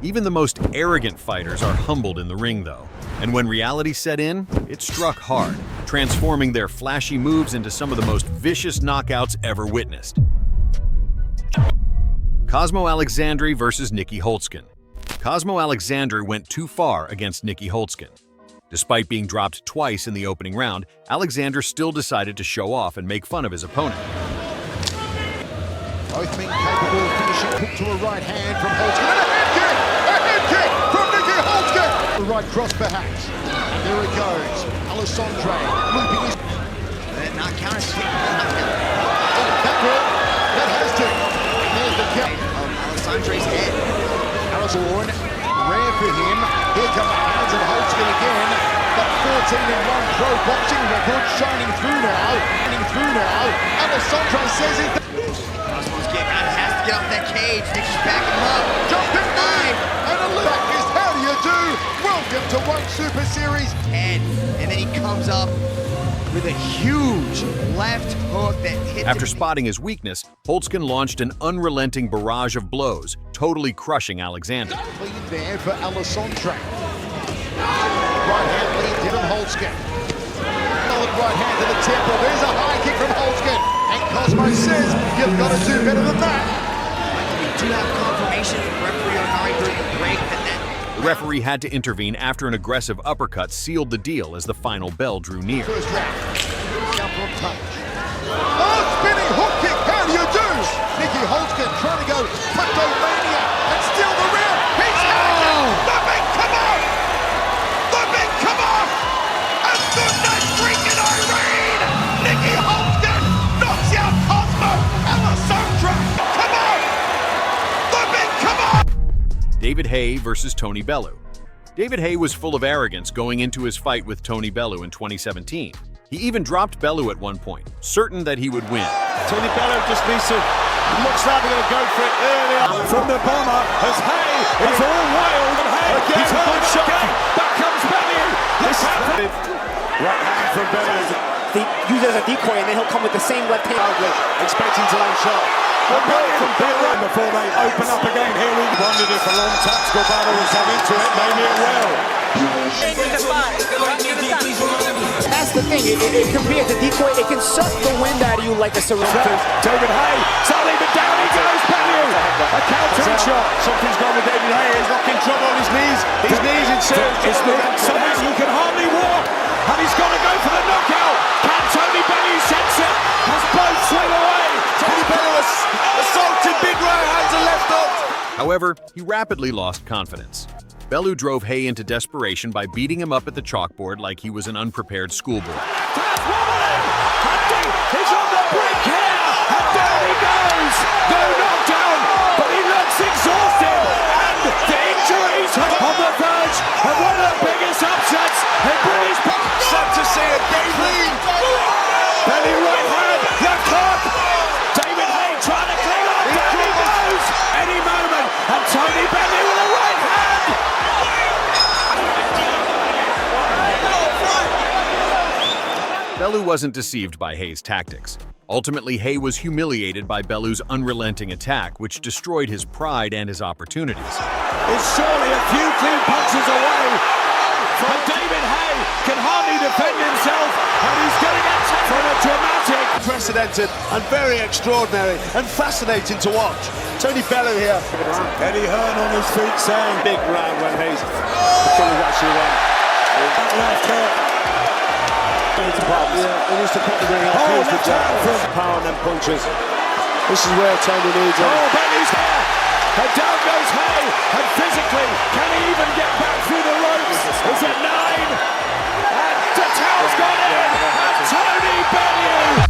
Even the most arrogant fighters are humbled in the ring, though. And when reality set in, it struck hard, transforming their flashy moves into some of the most vicious knockouts ever witnessed. Cosmo Alexandre versus Nikki Holtzkin. Cosmo Alexandre went too far against Nikki Holtzkin. Despite being dropped twice in the opening round, Alexander still decided to show off and make fun of his opponent. Both men capable of finishing. Hook to a right hand from Holtzkin. And a head kick from Nikki Holtzkin! The right cross perhaps. And there it goes. Alexandre looping his... Not counter. Oh, that will. That has to. There's the count. Alexandre's head. Alexandre, rare for him. Here come the hands of Holtzkin again. That 14-1 pro boxing record shining through now. Alexandre says it. Cosmo's getting out, has to get off that cage. Nikki's backing him up. Jumping knee and a lift. That is how do you do. Welcome to One Super Series. Head, and then he comes up with a huge left hook that hit. After spotting his weakness, Holtzkin launched an unrelenting barrage of blows, totally crushing Alexander. Clean there for Alexandre. Right hand lead from Holtzkin. Solid right hand to the temple. There's a high kick from Holtzkin. And Cosmo says, you've got to do better than that. We do have confirmation from referee Onari during the break that The referee had to intervene after an aggressive uppercut sealed the deal as the final bell drew near. First round. Jump on punch. Oh, spinning hook kick. How do you do? Nikki Holtzkin trying to go Puntomania and steal the round. He's had it. The big come off. The big come off. And the night freaking Irene. Nikki Holtzkin knocks out Cosmo Alexandre. Come on. The big come off. David Haye versus Tony Bellow. David Haye was full of arrogance going into his fight with Tony Bellew in 2017. He even dropped Bellew at one point, certain that he would win. Tony Bellew just needs to, looks like they're going to go for it early on. From the bomber as Haye, it's all wild, and Haye, he's hurt shot. Back comes Bellew. This happened. Right hand from Bellew. They use it as a decoy, and then he'll come with the same left hand. Expecting to land shot. From Bellew before they open up again. Here we wondered if a long tactical battle was coming to it. Maybe it will. That's the thing. It can be as a decoy. It can suck the wind out of you like a surrender. David Haye, suddenly but down he goes. Bellew. A counter shot. Something's gone with David Haye. He's not in trouble on his knees. His knees in serious. Something he can hardly walk. And he's got to go for the knockout. Can Tony Bellew sense it? Has both swing away. Tony Bellew assaulted big right hands and left hook. However, he rapidly lost confidence. Bellew drove Haye into desperation by beating him up at the chalkboard like he was an unprepared schoolboy. That's wobbling. He's on the brink here. And down he goes. No knockdown. But he looks exhausted. And the injuries on the verge of one of the biggest upsets in British boxing. Sad to see it. Bellew right hand. Left hook. David Haye trying to cling on. Down he goes. Any moment. And Tony Bellew with a right hand. Bellew wasn't deceived by Haye's tactics. Ultimately, Haye was humiliated by Bellew's unrelenting attack, which destroyed his pride and his opportunities. It's surely a few clean punches away from David Haye. Can hardly defend himself, and he's getting attacked from a dramatic, unprecedented, and very extraordinary, and fascinating to watch. Tony Bellew here. Eddie Hearn on his feet saying, big round when Haye's actually won. Left hook. Yeah, it needs to cut the ring off. Here's the jab from power and then punches. This is where Tony needs it. Oh, Bellew's here! And down goes Haye, and physically, can he even get back through the ropes? Is it 9? And the towel's gone in! And Tony Bellew!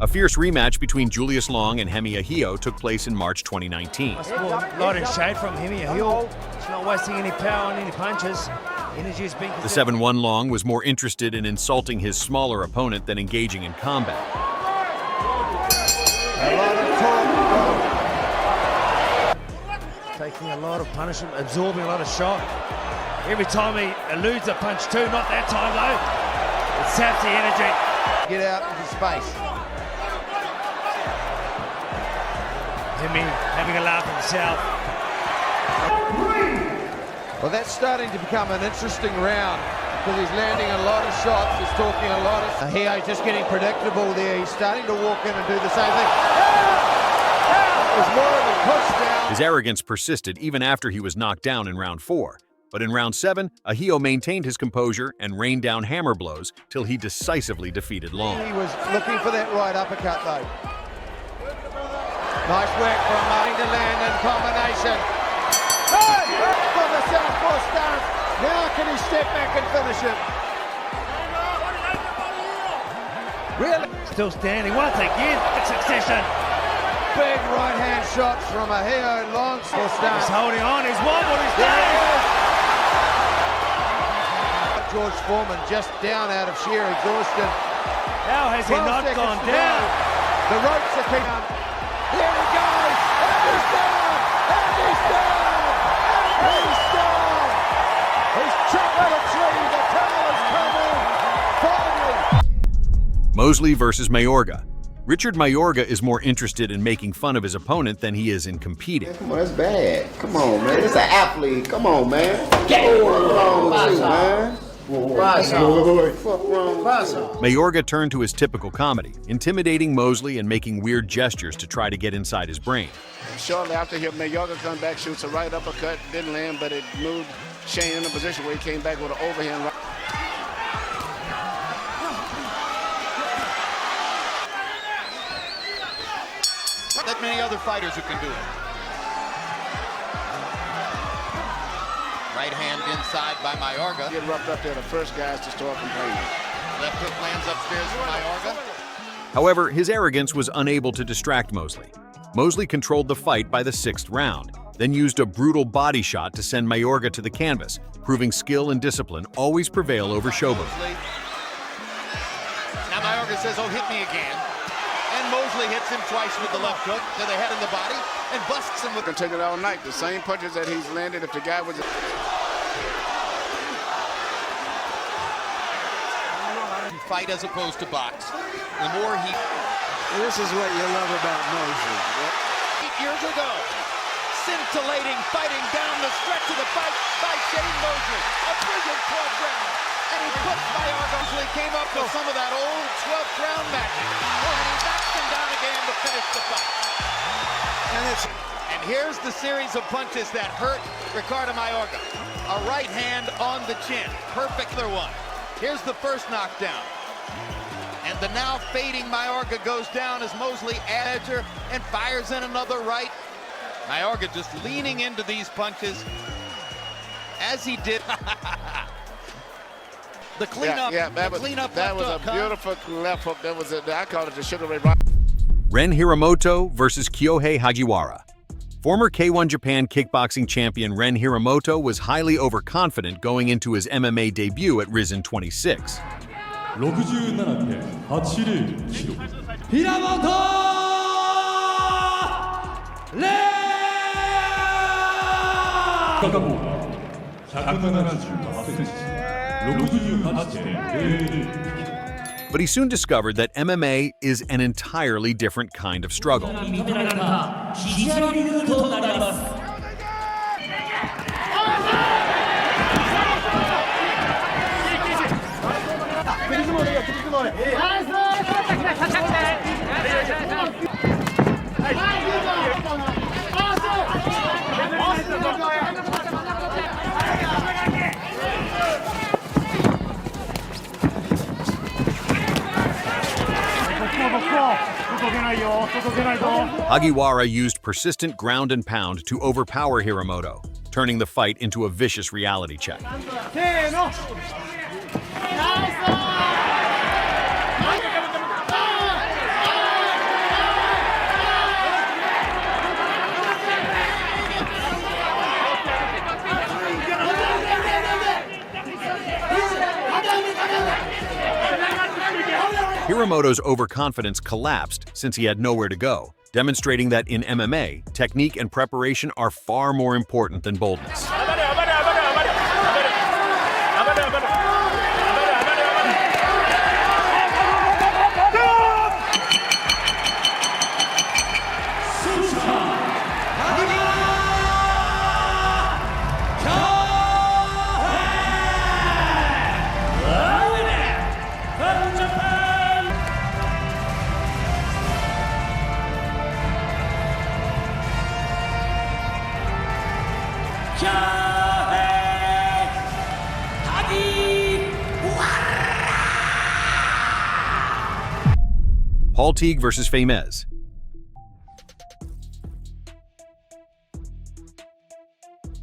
A fierce rematch between Julius Long and Hagiwara took place in March 2019. A lot in shade from Hagiwara. He's not wasting any power on any punches. Energy's being The 7-1 Long was more interested in insulting his smaller opponent than engaging in combat. taking a lot of punishment, absorbing a lot of shock. Every time he eludes a punch too, not that time though. It saps the energy. Get out into space. Him having a laugh himself. Well, that's starting to become an interesting round because he's landing a lot of shots. He's talking a lot of... Haye just getting predictable there. He's starting to walk in and do the same thing. It was more of a push down. His arrogance persisted even after he was knocked down in round 4. But in round 7, Haye maintained his composure and rained down hammer blows till he decisively defeated Long. He was looking for that right uppercut, though. Nice work from Martin to land in combination. Hey! For the southpaw stance. Now can he step back and finish it? Really? Still standing once again. Succession. Big right hand shots from Haye. Long stance. He's holding on. He's wobbled. He's down. George Foreman just down out of sheer exhaustion. How has he not gone down? The ropes are keeping on. Here he goes! And he's down! And he's down! And he's down! He's chopped at a tree. The towers come in. Finally! Mosley versus Mayorga. Richard Mayorga is more interested in making fun of his opponent than he is in competing. Come on, that's bad. Come on, man. It's an athlete. Come on, man. Get wrong with you, man. Mayorga turned to his typical comedy, intimidating Mosley and making weird gestures to try to get inside his brain. Shortly after him, Mayorga comes back, shoots a right uppercut, didn't land, but it moved Shane in a position where he came back with an overhand right. Not that many other fighters who can do it. Right hand inside by Mayorga. Get roughed up there, the first guys to start complaining. Left hook lands upstairs for Mayorga. However, his arrogance was unable to distract Mosley. Mosley controlled the fight by the 6th round, then used a brutal body shot to send Mayorga to the canvas, proving skill and discipline always prevail over showboat. Now Mayorga says, "Oh, hit me again." And Mosley hits him twice with the left hook to the head and the body and busts him with... Continue all night. The same punches that he's landed if the guy was... Fight as opposed to box. The more he... This is what you love about Mosley. 8 years ago, scintillating fighting down the stretch of the fight by Shane Mosley. A brilliant 12th round. And he put Mayorga. Mosley came up with some of that old 12th round magic. And he knocked him down again to finish the fight. And here's the series of punches that hurt Ricardo Mayorga. A right hand on the chin. Perfect other one. Here's the first knockdown. And the now fading Mayorga goes down as Mosley adds her and fires in another right. Mayorga just leaning into these punches as he did. The cleanup. Yeah, that was a beautiful left hook. That was I call it the Sugar Ray Robinson. Ren Hiramoto versus Kyohei Hagiwara. Former K1 Japan kickboxing champion Ren Hiramoto was highly overconfident going into his MMA debut at Risen 26. 67.81 キロ Hiramoto! But he soon discovered that MMA is an entirely different kind of struggle. Hagiwara used persistent ground and pound to overpower Hiramoto, turning the fight into a vicious reality check. Hiramoto's overconfidence collapsed since he had nowhere to go, demonstrating that in MMA, technique and preparation are far more important than boldness. Paul Teague versus Figthers.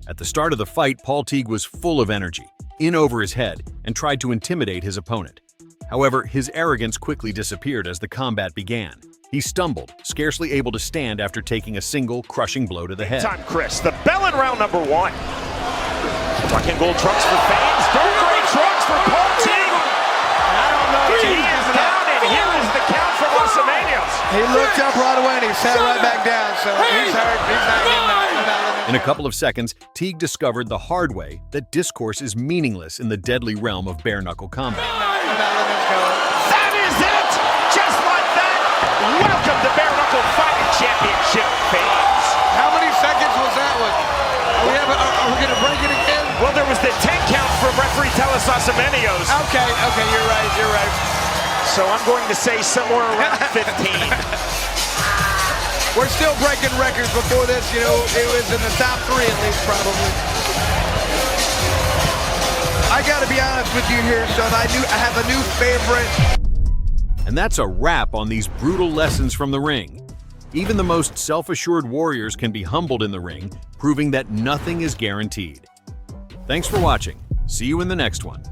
At the start of the fight, Paul Teague was full of energy, in over his head, and tried to intimidate his opponent. However, his arrogance quickly disappeared as the combat began. He stumbled, scarcely able to stand after taking a single, crushing blow to the head. Time, Chris. The bell in round number 1. Fucking gold trunks for Figthers. Dark gray trunks for Paul Teague. I don't know. He is down, and here is the count for Los Angeles. He looked up right away and he sat right back down, so he's hurt. He's not getting out. In a couple of seconds, Teague discovered the hard way that discourse is meaningless in the deadly realm of bare-knuckle combat. That is it! Just like that! Welcome to Bare Knuckle Fighting Championship, fans! How many seconds was that one? Are we going to break it again? Well, there was the 10 count from referee Teles Osamenios. Okay, you're right. So I'm going to say somewhere around 15. We're still breaking records before this, you know, it was in the top 3 at least, probably. I gotta be honest with you here, son, I have a new favorite. And that's a wrap on these brutal lessons from the ring. Even the most self-assured warriors can be humbled in the ring, proving that nothing is guaranteed. Thanks for watching. See you in the next one.